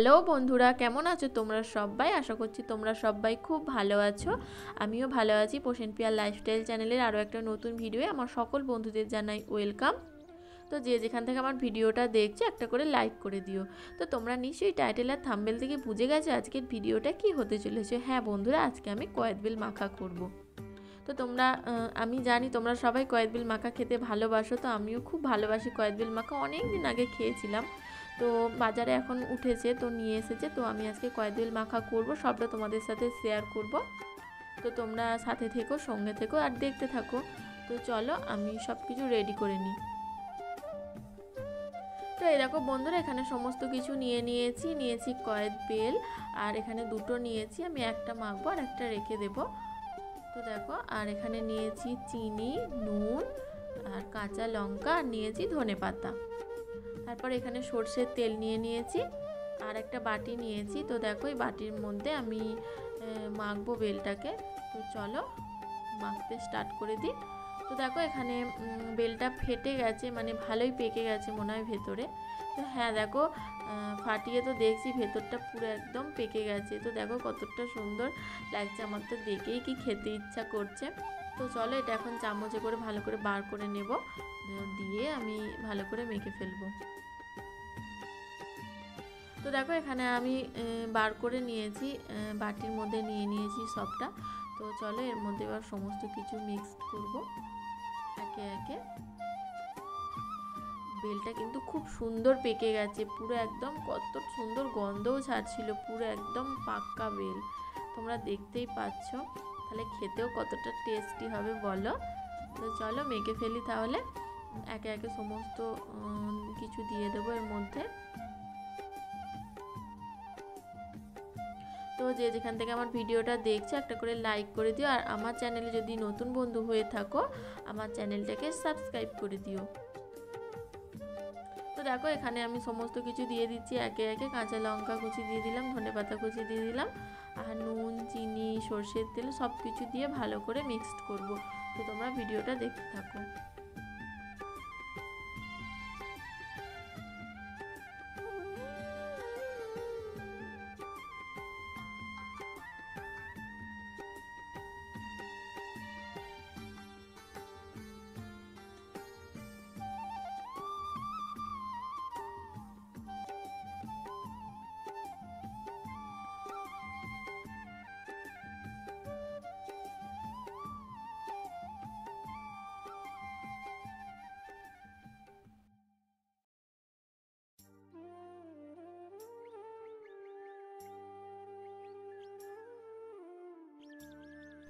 Hello বন্ধুরা, কেমন আছো তোমরা সবাই? আশা করছি তোমরা সবাই খুব ভালো আছো। আমিও ভালো আছি। পোষণ পিয়ার লাইফস্টাইল চ্যানেলের আরও একটা নতুন ভিডিওয়ে আমার সকল বন্ধুদের জানাই ওয়েলকাম। তো যে যেখান থেকে আমার ভিডিওটা দেখছো একটা করে লাইক করে দিও। তো তোমরা নিশ্চয়ই টাইটেল আর থাম্বনেল থেকে বুঝে গেছো আজকের ভিডিওটা কি হতে চলেছে। হ্যাঁ বন্ধুরা, আজকে আমি কয়েদ বেল মাখা করব। তো তোমরা আমি জানি তোমরা সবাই কয়েদ বেল মাখা খেতে ভালোবাসো। তো আমিও খুব ভালোবাসি কয়েদ বেল মাখা, অনেক দিন আগে খেয়েছিলাম। তো বাজারে এখন উঠেছে, তো নিয়ে এসেছে। তো আমি আজকে কয়েদ বেল মাখা করব, সবটা তোমাদের সাথে শেয়ার করব। তো তোমরা সাথে থেকো, সঙ্গে থেকো আর দেখতে থাকো। তো চলো আমি সব কিছু রেডি করে নিই। তো এই দেখো বন্ধুরা, এখানে সমস্ত কিছু নিয়েছি কয়েদ বেল, আর এখানে দুটো নিয়েছি। আমি একটা মাখবো আর একটা রেখে দেবো। তো দেখো, আর এখানে নিয়েছি চিনি, নুন আর কাঁচা লঙ্কা, আর নিয়েছি ধনেপাতা। তারপর এখানে সর্ষের তেল নিয়েছি আর একটা বাটি নিয়েছি। তো দেখো এই বাটির মধ্যে আমি মাখবো বেলটাকে। তো চলো মাখতে স্টার্ট করে দিই। তো দেখো এখানে বেলটা ফেটে গেছে, মানে ভালোই পেকে গেছে মনে হয় ভেতরে। তো হ্যাঁ দেখো, ফাটিয়ে তো দেখছি ভেতরটা পুরো একদম পেকে গেছে। তো দেখো কতটা সুন্দর লাগছে, আমার তো দেখেই কি খেতে ইচ্ছা করছে। তো চলো এটা এখন চামচে করে ভালো করে বার করে নেব, দিয়ে আমি ভালো করে মেখে ফেলবো। তো দেখো এখানে আমি বার করে নিয়েছি, বাটির মধ্যে নিয়েছি সবটা। তো চলো এর মধ্যে এবার সমস্ত কিছু মিক্সড করব একে একে। বেলটা কিন্তু খুব সুন্দর পেকে গেছে, পুরো একদম কত সুন্দর গন্ধও ছাড়ছিল, পুরো একদম পাক্কা বেল। তোমরা দেখতেই পাচ্ছ, তাহলে খেতেও কতটা টেস্টি হবে বলো। তো চলো মেখে ফেলি তাহলে। একে একে সমস্ত কিছু দিয়ে দেবো এর মধ্যে। তো যে যেখান থেকে আমার ভিডিওটা দেখছো একটা করে লাইক করে দিও, আর আমার চ্যানেলে যদি নতুন বন্ধু হয়ে থাকো আমার চ্যানেলটাকে সাবস্ক্রাইব করে দিও। তো দেখো এখানে আমি সমস্ত কিছু দিয়ে দিচ্ছি একে একে। কাঁচা লঙ্কা কুচি দিয়ে দিলাম, ধনেপাতা কুচি দিয়ে দিলাম, আর নুন, চিনি, সর্ষের তেল সব কিছু দিয়ে ভালো করে মিক্সড করব। তো তোমরা ভিডিওটা দেখতে থাকো।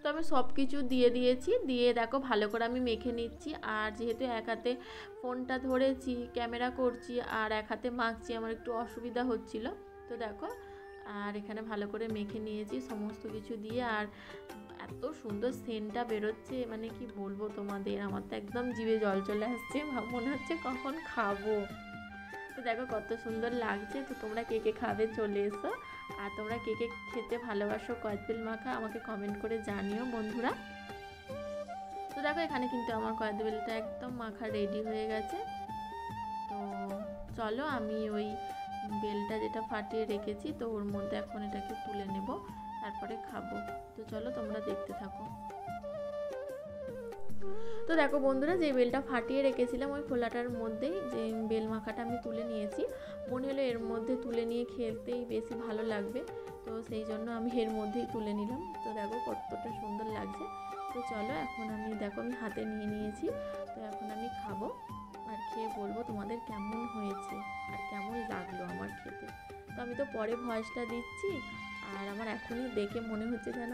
তো আমি সব কিছু দিয়ে দিয়েছি, দিয়ে দেখো ভালো করে আমি মেখে নিচ্ছি। আর যেহেতু এক হাতে ফোনটা ধরেছি, ক্যামেরা করছি, আর এক হাতে মাখছি, আমার একটু অসুবিধা হচ্ছিল। তো দেখো, আর এখানে ভালো করে মেখে নিয়েছি সমস্ত কিছু দিয়ে। আর এত সুন্দর সেন্টটা বেরোচ্ছে, মানে কি বলবো তোমাদের, আমার তো একদম জিভে জল চলে আসছে, মনে হচ্ছে কখন খাবো। তো দেখো কত সুন্দর লাগছে। তো তোমরা কে কে খাবে চলে এসো, আর তোমরা কে কে খেতে ভালোবাসো কয়েদ বেল মাখা আমাকে কমেন্ট করে জানিও বন্ধুরা। তো দেখো এখানে কিন্তু আমার কয়েদ বেলটা একদম মাখা রেডি হয়ে গেছে। তো চলো আমি ওই বেলটা যেটা ফাটিয়ে রেখেছি, তো ওর মধ্যে এখন এটাকে তুলে নেব, তারপরে খাবো। তো চলো তোমরা দেখতে থাকো। তো দেখো বন্ধুরা, যে বেলটা ফাটিয়ে রেখেছিলাম ওই খোলাটার মধ্যেই যে বেল মাখাটা আমি তুলে নিয়েছি। মনে হলো এর মধ্যে তুলে নিয়ে খেতেই বেশি ভালো লাগবে, তো সেই জন্য আমি এর মধ্যেই তুলে নিলাম। তো দেখো কতটা সুন্দর লাগছে। তো চলো এখন আমি দেখো আমি হাতে নিয়েছি। তো এখন আমি খাবো, আর খেয়ে বলবো তোমাদের কেমন হয়েছে আর কেমন লাগলো আমার খেতে। তো আমি তো পরে ভয়েসটা দিচ্ছি, আর আমার এখনই দেখে মনে হচ্ছে যেন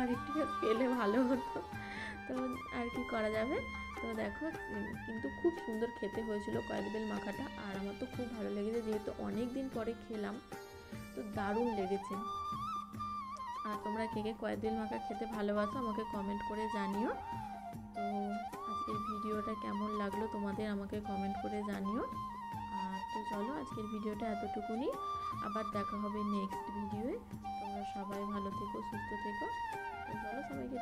আর একটু পেলে ভালো হতো। তো আর কি করা যাবে। তো দেখো কিন্তু খুব সুন্দর খেতে হয়েছিল কয়েদ বেল মাখাটা, আর আমার তো খুব ভালো লেগেছে, যেহেতু অনেক দিন পরে খেলাম, তো দারুণ লেগেছে। আর তোমরা কে কে কয়েদ বেল মাখা খেতে ভালোবাসো আমাকে কমেন্ট করে জানিও। তো আজকের ভিডিওটা কেমন লাগলো তোমাদের আমাকে কমেন্ট করে জানিও। আর তো চলো আজকের ভিডিওটা এতটুকুনি, আবার দেখা হবে নেক্সট ভিডিওয়ে। তোমরা সবাই ভালো থেকো, সুস্থ থেকো। তো চলো সবাইকে